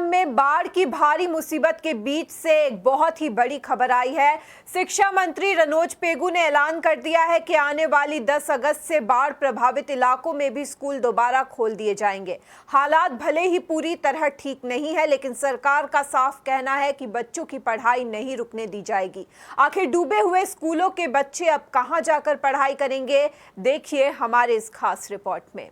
में बाढ़ की भारी मुसीबत के बीच से एक बहुत ही बड़ी खबर आई है। शिक्षा मंत्री रनोज पेगू ने ऐलान कर दिया है कि आने वाली 10 अगस्त से बाढ़ प्रभावित इलाकों में भी स्कूल दोबारा खोल दिए जाएंगे। हालात भले ही पूरी तरह ठीक नहीं है, लेकिन सरकार का साफ कहना है कि बच्चों की पढ़ाई नहीं रुकने दी जाएगी। आखिर डूबे हुए स्कूलों के बच्चे अब कहां जाकर पढ़ाई करेंगे, देखिए हमारे इस खास रिपोर्ट में।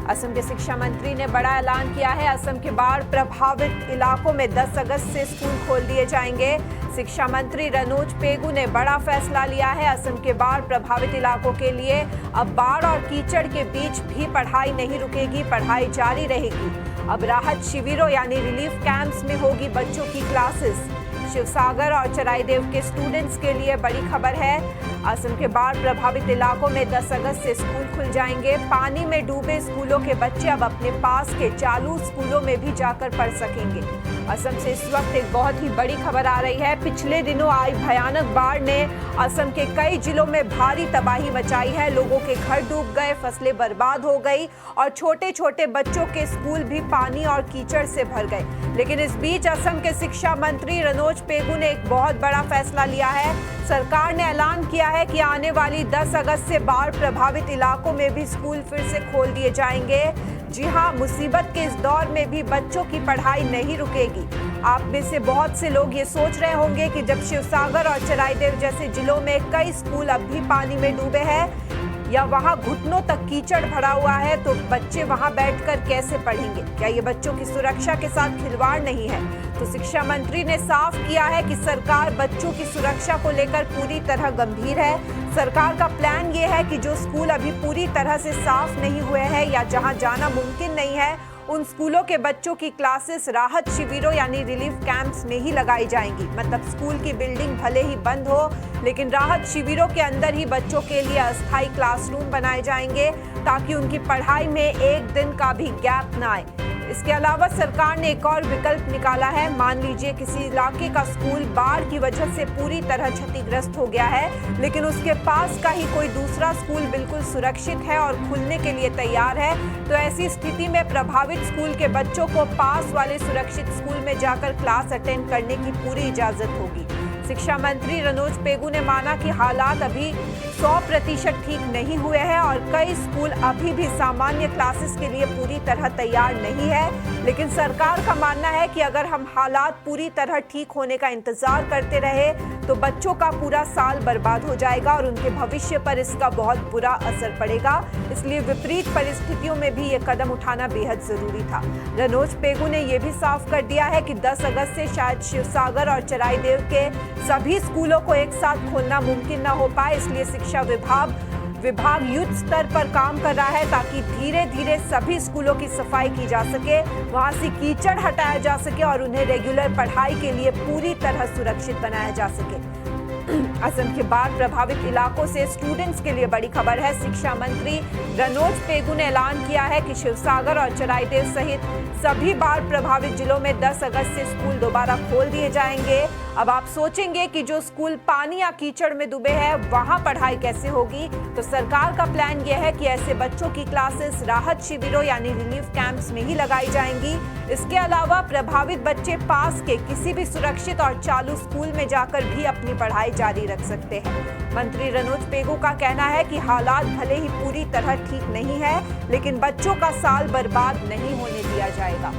असम के शिक्षा मंत्री ने बड़ा ऐलान किया है। असम के बाढ़ प्रभावित इलाकों में 10 अगस्त से स्कूल खोल दिए जाएंगे। शिक्षा मंत्री रनोज पेगू ने बड़ा फैसला लिया है। असम के बाढ़ प्रभावित इलाकों के लिए अब बाढ़ और कीचड़ के बीच भी पढ़ाई नहीं रुकेगी, पढ़ाई जारी रहेगी। अब राहत शिविरों यानी रिलीफ कैंप्स में होगी बच्चों की क्लासेस। शिवसागर और चराईदेव के स्टूडेंट्स के लिए बड़ी खबर है। असम के बाढ़ प्रभावित इलाकों में 10 अगस्त से स्कूल खुल जाएंगे। पानी में डूबे स्कूलों के बच्चे अब अपने पास के चालू स्कूलों में भी जाकर पढ़ सकेंगे। असम से इस वक्त एक बहुत ही बड़ी खबर आ रही है। पिछले दिनों आई भयानक बाढ़ ने असम के कई जिलों में भारी तबाही मचाई है। लोगों के घर डूब गए, फसलें बर्बाद हो गई और छोटे छोटे बच्चों के स्कूल भी पानी और कीचड़ से भर गए। लेकिन इस बीच असम के शिक्षा मंत्री रनोज पेगू ने एक बहुत बड़ा फैसला लिया है। सरकार ने ऐलान किया है कि आने वाली 10 अगस्त से बाढ़ प्रभावित इलाकों में भी स्कूल फिर से खोल दिए जाएंगे। जी हां, मुसीबत के इस दौर में भी बच्चों की पढ़ाई नहीं रुकेगी। आप में से बहुत से लोग ये सोच रहे होंगे कि जब शिवसागर और चराईदेव जैसे जिलों में कई स्कूल अब भी पानी में डूबे हैं या वहां घुटनों तक कीचड़ भरा हुआ है, तो बच्चे वहां बैठकर कैसे पढ़ेंगे? क्या ये बच्चों की सुरक्षा के साथ खिलवाड़ नहीं है? तो शिक्षा मंत्री ने साफ किया है कि सरकार बच्चों की सुरक्षा को लेकर पूरी तरह गंभीर है। सरकार का प्लान ये है कि जो स्कूल अभी पूरी तरह से साफ नहीं हुए हैं या जहां जाना मुमकिन नहीं है, उन स्कूलों के बच्चों की क्लासेस राहत शिविरों यानी रिलीफ कैंप्स में ही लगाई जाएंगी। मतलब स्कूल की बिल्डिंग भले ही बंद हो, लेकिन राहत शिविरों के अंदर ही बच्चों के लिए अस्थायी क्लासरूम बनाए जाएंगे ताकि उनकी पढ़ाई में एक दिन का भी गैप ना आए। इसके अलावा सरकार ने एक और विकल्प निकाला है। मान लीजिए किसी इलाके का स्कूल बाढ़ की वजह से पूरी तरह क्षतिग्रस्त हो गया है, लेकिन उसके पास का ही कोई दूसरा स्कूल बिल्कुल सुरक्षित है और खुलने के लिए तैयार है, तो ऐसी स्थिति में प्रभावित स्कूल के बच्चों को पास वाले सुरक्षित स्कूल में जाकर क्लास अटेंड करने की पूरी इजाजत होगी। शिक्षा मंत्री रनोज पेगू ने माना कि हालात अभी 100% ठीक नहीं हुए हैं और कई स्कूल अभी भी सामान्य क्लासेस के लिए पूरी तरह तैयार नहीं है। लेकिन सरकार का मानना है कि अगर हम हालात पूरी तरह ठीक होने का इंतजार करते रहे तो बच्चों का पूरा साल बर्बाद हो जाएगा और उनके भविष्य पर इसका बहुत बुरा असर पड़ेगा। इसलिए विपरीत परिस्थितियों में भी ये कदम उठाना बेहद जरूरी था। रनोज पेगू ने यह भी साफ कर दिया है कि 10 अगस्त से शायद शिवसागर और चराईदेव के सभी स्कूलों को एक साथ खोलना मुमकिन न हो पाए। इसलिए शिक्षा विभाग युद्ध स्तर पर काम कर रहा है ताकि धीरे धीरे सभी स्कूलों की सफाई की जा सके, वहां से कीचड़ हटाया जा सके और उन्हें रेगुलर पढ़ाई के लिए पूरी तरह सुरक्षित बनाया जा सके। असम के बाढ़ प्रभावित इलाकों से स्टूडेंट्स के लिए बड़ी खबर है। शिक्षा मंत्री रनोज पेगू ने ऐलान किया है कि शिवसागर और चराईदेव सहित सभी बाढ़ प्रभावित जिलों में 10 अगस्त से स्कूल दोबारा खोल दिए जाएंगे। अब आप सोचेंगे कि जो स्कूल पानी या कीचड़ में डूबे हैं वहां पढ़ाई कैसे होगी, तो सरकार का प्लान यह है कि ऐसे बच्चों की क्लासेस राहत शिविरों यानी रिलीफ कैंप्स में ही लगाई जाएंगी। इसके अलावा प्रभावित बच्चे पास के किसी भी सुरक्षित और चालू स्कूल में जाकर भी अपनी पढ़ाई जारी रख सकते हैं। मंत्री रनोज पेगू का कहना है कि हालात भले ही पूरी तरह ठीक नहीं है, लेकिन बच्चों का साल बर्बाद नहीं होने दिया जाएगा।